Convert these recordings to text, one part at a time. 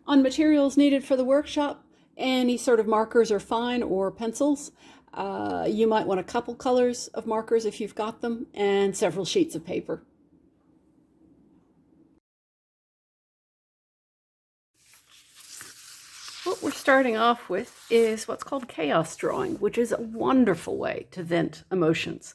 On materials needed for the workshop, any sort of markers are fine, or pencils. You might want a couple colors of markers if you've got them, and several sheets of paper. What we're starting off with is what's called chaos drawing, which is a wonderful way to vent emotions.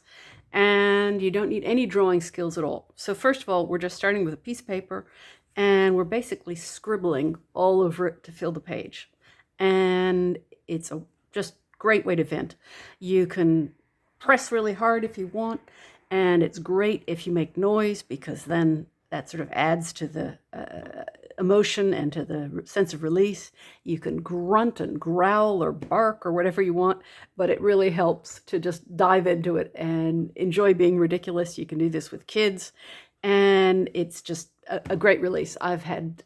And you don't need any drawing skills at all. So first of all, we're just starting with a piece of paper, and we're basically scribbling all over it to fill the page. And it's a just great way to vent. You can press really hard if you want, and it's great if you make noise, because then that sort of adds to the emotion and to the sense of release. You can grunt and growl or bark or whatever you want, but it really helps to just dive into it and enjoy being ridiculous. You can do this with kids, and it's just a great release. I've had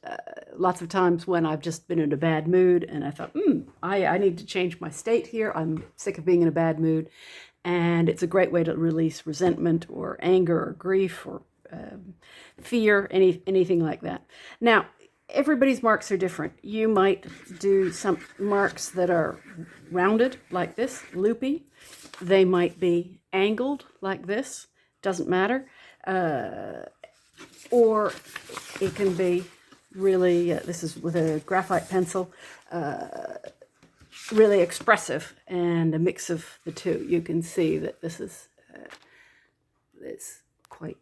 lots of times when I've just been in a bad mood, and I thought, I need to change my state here. I'm sick of being in a bad mood. And it's a great way to release resentment or anger or grief or fear, anything like that. Now, everybody's marks are different. You might do some marks that are rounded like this, loopy. They might be angled like this, doesn't matter. Or it can be really, this is with a graphite pencil, really expressive, and a mix of the two. You can see that this is it's quite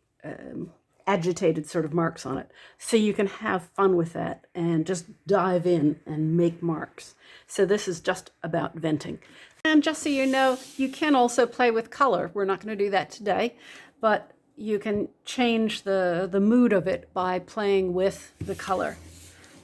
agitated sort of marks on it. So you can have fun with that and just dive in and make marks. So this is just about venting. And just so you know, you can also play with color. We're not going to do that today, but you can change the mood of it by playing with the color.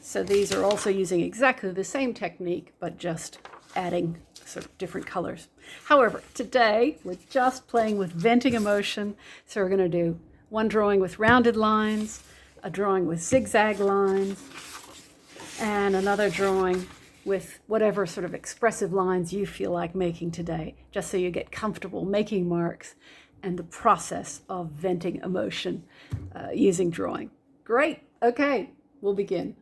So these are also using exactly the same technique, but just adding sort of different colors. However, today we're just playing with venting emotion. So we're going to do one drawing with rounded lines, a drawing with zigzag lines, and another drawing with whatever sort of expressive lines you feel like making today, just so you get comfortable making marks and the process of venting emotion using drawing. Great. Okay, we'll begin.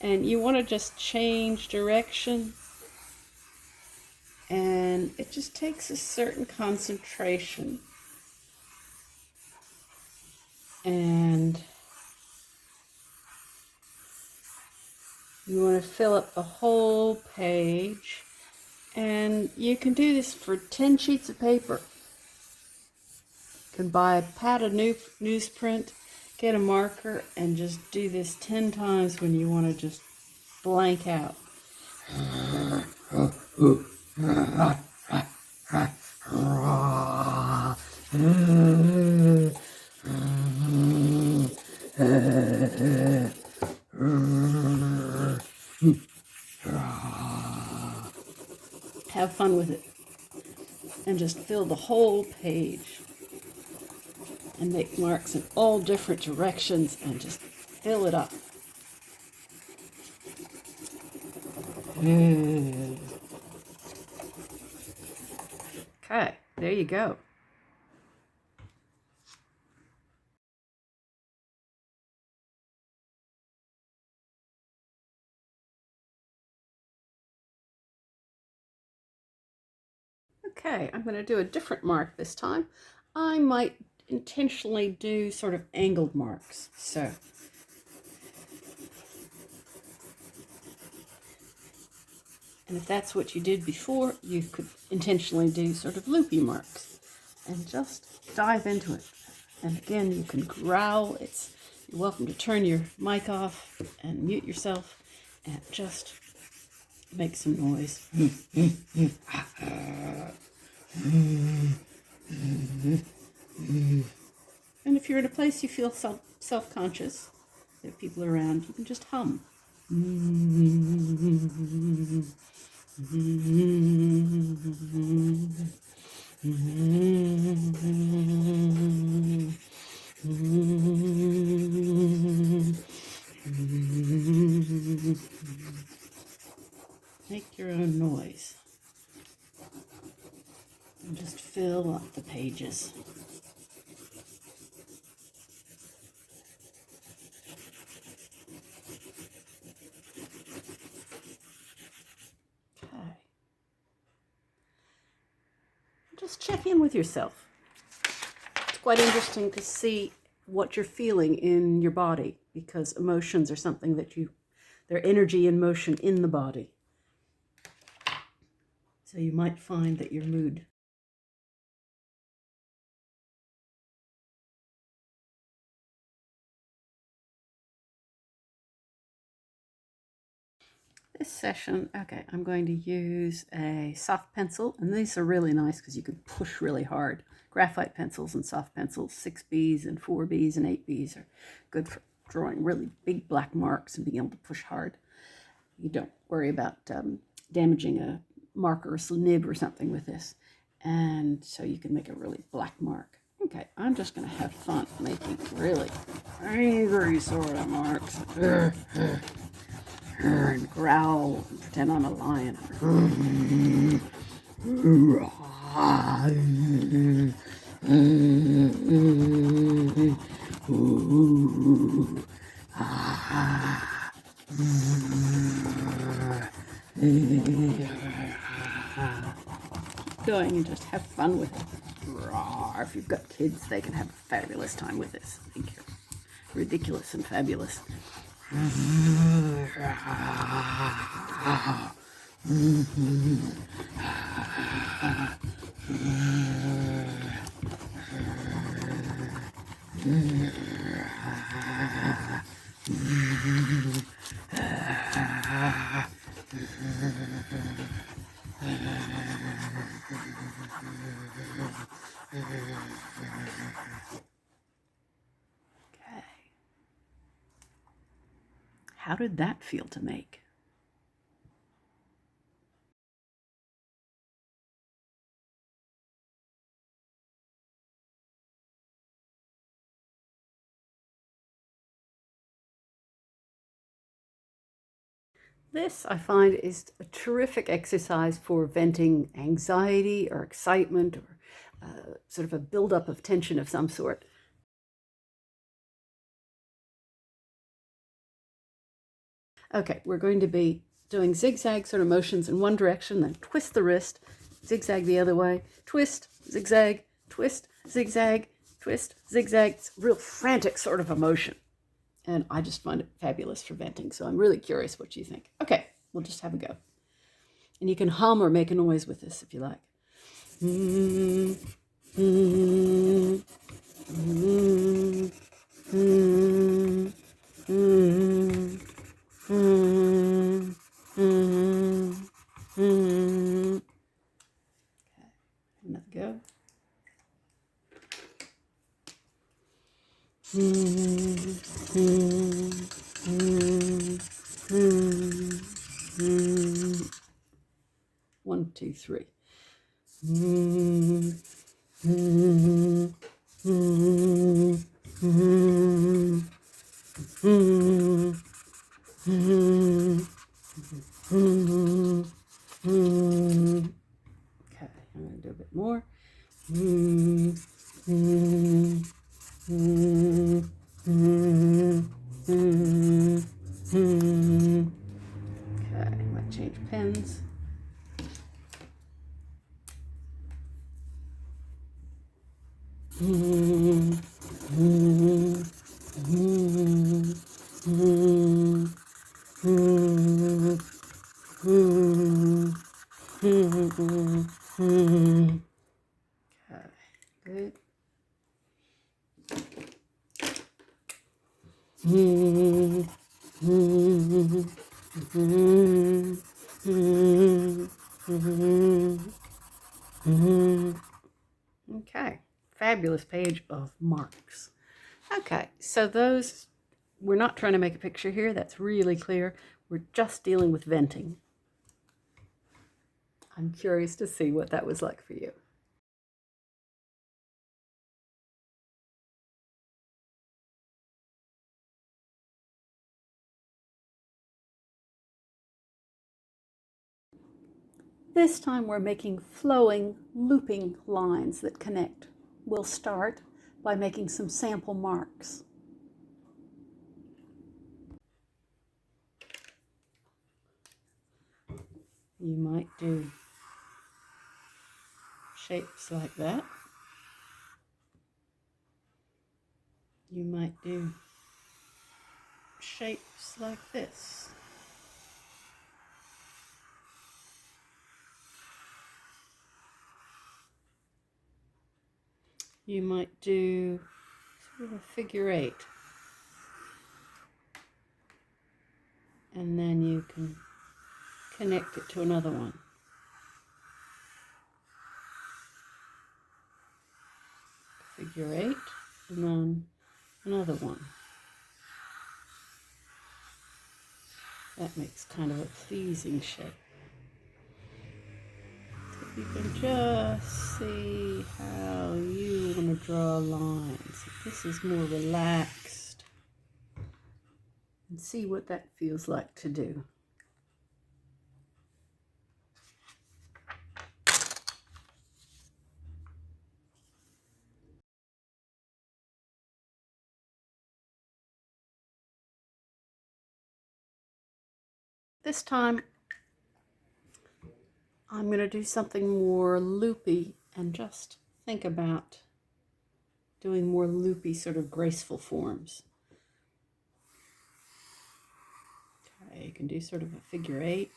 And you want to just change direction, and it just takes a certain concentration. And you want to fill up the whole page, and you can do this for 10 sheets of paper. You can buy a pad of newsprint, get a marker, and just do this 10 times when you want to just blank out. Have fun with it, and just fill the whole page and make marks in all different directions and just fill it up. Okay, there you go. Okay, I'm going to do a different mark this time. I might intentionally do sort of angled marks. So and if that's what you did before, you could intentionally do sort of loopy marks and just dive into it. And again, you can growl. You're welcome to turn your mic off and mute yourself and just make some noise. And if you're in a place you feel self-conscious, there are people around, you can just hum. Make your own noise. And just fill up the pages. Okay. Just check in with yourself. It's quite interesting to see what you're feeling in your body, because emotions are something that they're energy in motion in the body. So you might find that your mood this session, okay, I'm going to use a soft pencil, and these are really nice because you can push really hard. Graphite pencils and soft pencils, 6Bs and 4Bs and 8Bs are good for drawing really big black marks and being able to push hard. You don't worry about damaging a marker or nib or something with this. And so you can make a really black mark. Okay, I'm just going to have fun making really angry sort of marks. And growl and pretend I'm a lion. Going and just have fun with it. If you've got kids, they can have a fabulous time with this. I think you're ridiculous and fabulous. Okay. How did that feel to make? This, I find, is a terrific exercise for venting anxiety or excitement or sort of a buildup of tension of some sort. Okay, we're going to be doing zigzag sort of motions in one direction, then twist the wrist, zigzag the other way, twist, zigzag, twist, zigzag, twist, zigzag. It's a real frantic sort of emotion. And I just find it fabulous for venting. So I'm really curious what you think. Okay, we'll just have a go. And you can hum or make a noise with this if you like. Another go. One, two, three. Okay, I'm going to do a bit more. Okay, I might change pens. Okay, good. Okay, fabulous page of marks. Okay, so those, we're not trying to make a picture here. That's really clear. We're just dealing with venting. I'm curious to see what that was like for you. This time we're making flowing, looping lines that connect. We'll start by making some sample marks. You might do shapes like that. You might do shapes like this. You might do sort of a figure 8. And then you can connect it to another one. Figure 8, and then another one. That makes kind of a pleasing shape. So you can just see how you want to draw lines. This is more relaxed. And see what that feels like to do. This time, I'm going to do something more loopy and just think about doing more loopy, sort of graceful forms. Okay, you can do sort of a figure 8.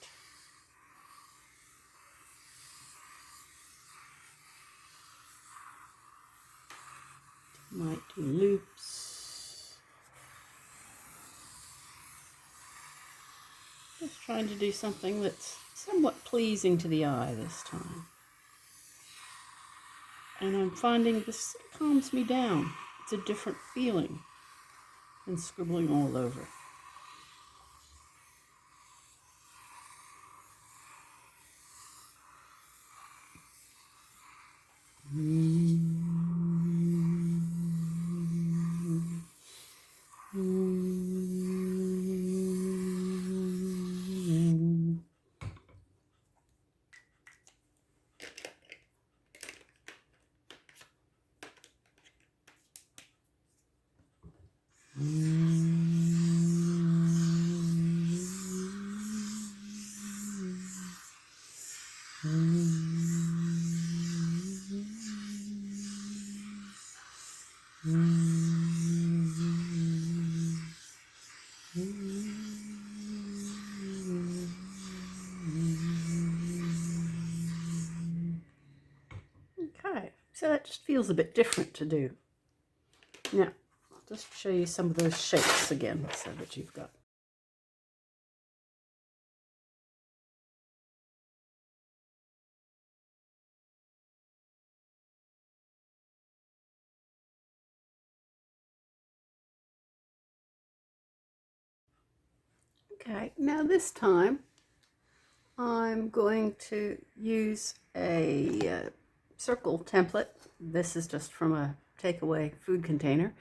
Might do loops. Just trying to do something that's somewhat pleasing to the eye this time. And I'm finding this calms me down. It's a different feeling than scribbling all over. Okay, so that just feels a bit different to do. Now, I'll just show you some of those shapes again so that you've got. Okay, now this time I'm going to use a circle template. This is just from a takeaway food container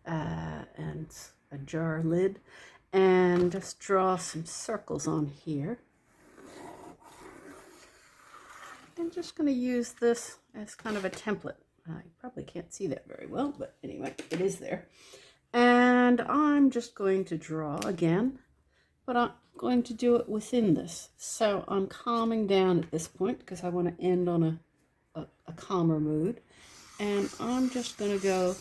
and a jar lid, and just draw some circles on here. I'm just going to use this as kind of a template. You probably can't see that very well, but anyway, it is there. And I'm just going to draw again, but I'm going to do it within this. So I'm calming down at this point because I want to end on a calmer mood. And I'm just going to go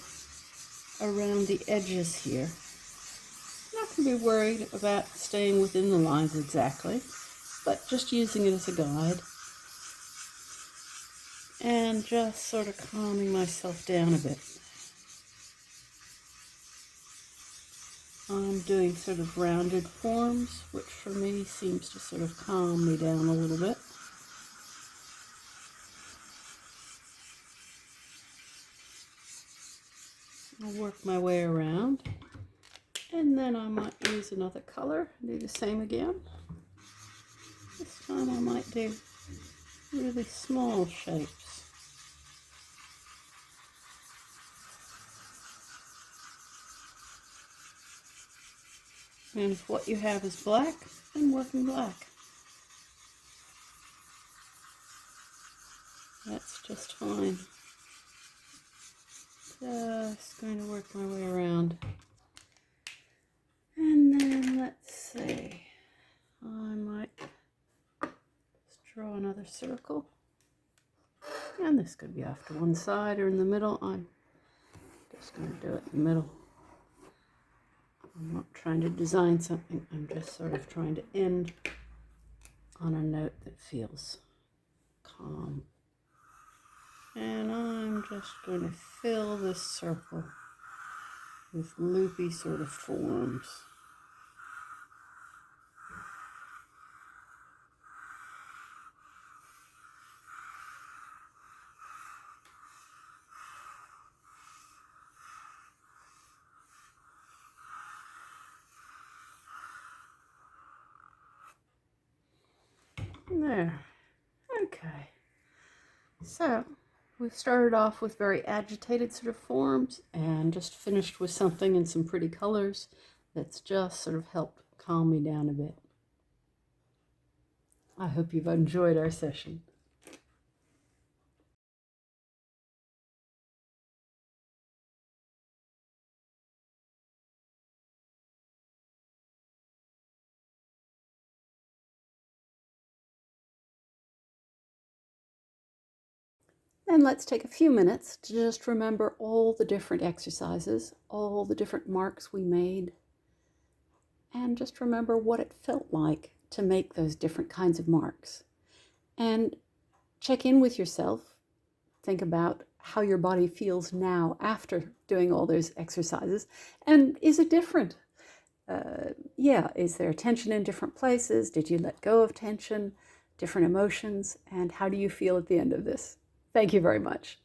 around the edges here. I'm not going to be worried about staying within the lines exactly, but just using it as a guide. And just sort of calming myself down a bit. I'm doing sort of rounded forms, which for me seems to sort of calm me down a little bit. I'll work my way around, and then I might use another color, do the same again. This time I might do really small shapes. And if what you have is black, then work in black. That's just fine. Just going to work my way around. And then let's see, I might just draw another circle. And this could be off to one side or in the middle. I'm just going to do it in the middle. I'm not trying to design something, I'm just sort of trying to end on a note that feels calm. And I'm just going to fill this circle with loopy sort of forms. There. Okay. So we've started off with very agitated sort of forms and just finished with something in some pretty colors that's just sort of helped calm me down a bit. I hope you've enjoyed our session. And let's take a few minutes to just remember all the different exercises, all the different marks we made, and just remember what it felt like to make those different kinds of marks. And check in with yourself. Think about how your body feels now after doing all those exercises. And is it different? Is there tension in different places? Did you let go of tension, different emotions? And how do you feel at the end of this? Thank you very much.